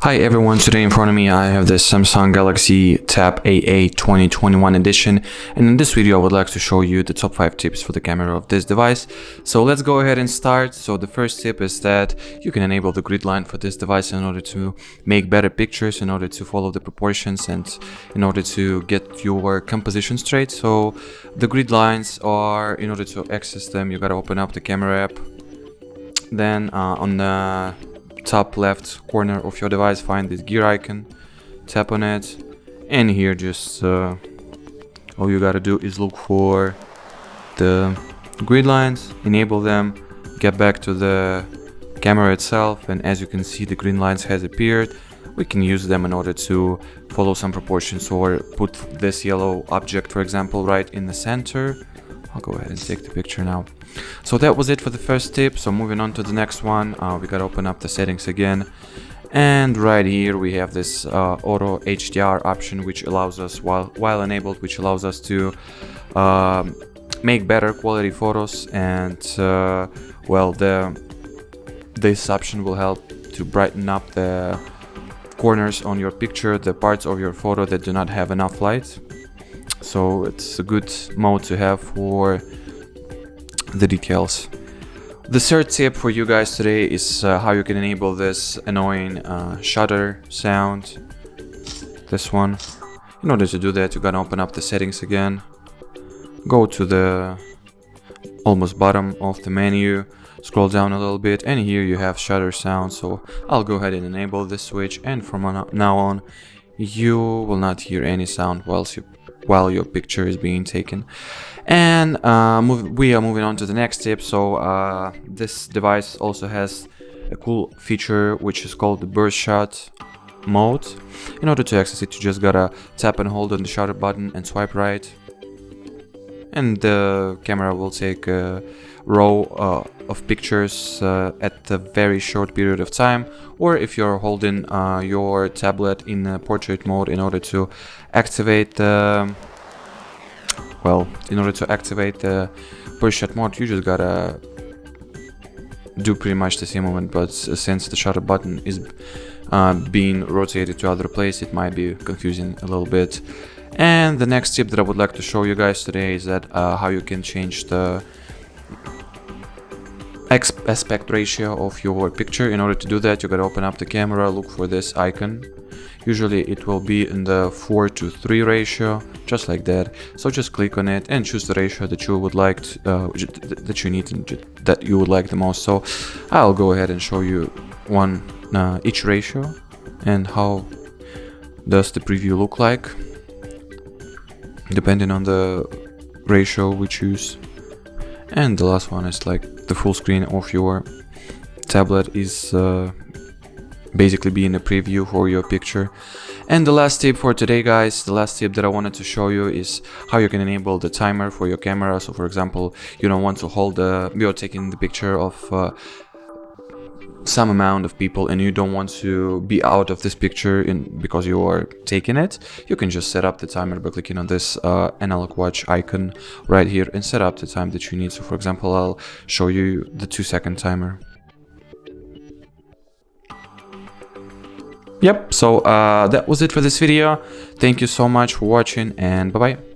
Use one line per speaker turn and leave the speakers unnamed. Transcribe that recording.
Hi everyone, today in front of me I have this Samsung Galaxy Tab A8 2021 edition, and in this video I would like to show you the top 5 tips for the camera of this device. So let's go ahead and start. So the first tip is that you can enable the grid line for this device in order to make better pictures, in order to follow the proportions, and in order to get your composition straight. So the grid lines are, in order to access them, you gotta open up the camera app. Then on the top left corner of your device, find this gear icon, tap on it, and here just all you gotta do is look for the grid lines, enable them, get back to the camera itself, and as you can see the grid lines has appeared. We can use them in order to follow some proportions or put this yellow object, for example, right in the center. I'll go ahead and take the picture now. So that was it for the first tip. So moving on to the next one, we gotta open up the settings again, and right here we have this auto HDR option, which allows us, while enabled, which allows us to make better quality photos. And well, this option will help to brighten up the corners on your picture, the parts of your photo that do not have enough light. So it's a good mode to have for the details. The third tip for you guys today is how you can enable this annoying shutter sound, this one. In order to do that, you're gonna open up the settings again, go to the almost bottom of the menu, scroll down a little bit, and here you have shutter sound. So I'll go ahead and enable this switch, and from now on you will not hear any sound while your picture is being taken. And we are moving on to the next tip. So this device also has a cool feature which is called the burst shot mode. In order to access it, you just gotta tap and hold on the shutter button and swipe right, and the camera will take a row of pictures at a very short period of time. Or if you're holding your tablet in portrait mode, in order to activate the burst shot mode, you just gotta do pretty much the same movement, but since the shutter button is being rotated to other place, it might be confusing a little bit. And the next tip that I would like to show you guys today is that how you can change the aspect ratio of your picture. In order to do that, you gotta open up the camera, look for this icon. Usually it will be in the 4:3 ratio, just like that. So just click on it and choose the ratio that you would like that you need and that you would like the most. So I'll go ahead and show you each ratio and how does the preview look like depending on the ratio we choose. And the last one is like the full screen of your tablet is basically being a preview for your picture. And the last tip for today, guys, the last tip that I wanted to show you is how you can enable the timer for your camera. So for example, you don't want to you're taking the picture of some amount of people and you don't want to be out of this picture because you are taking it. You can just set up the timer by clicking on this analog watch icon right here and set up the time that you need. So for example, I'll show you the 2-second timer. Yep, so that was it for this video. Thank you so much for watching, and bye bye.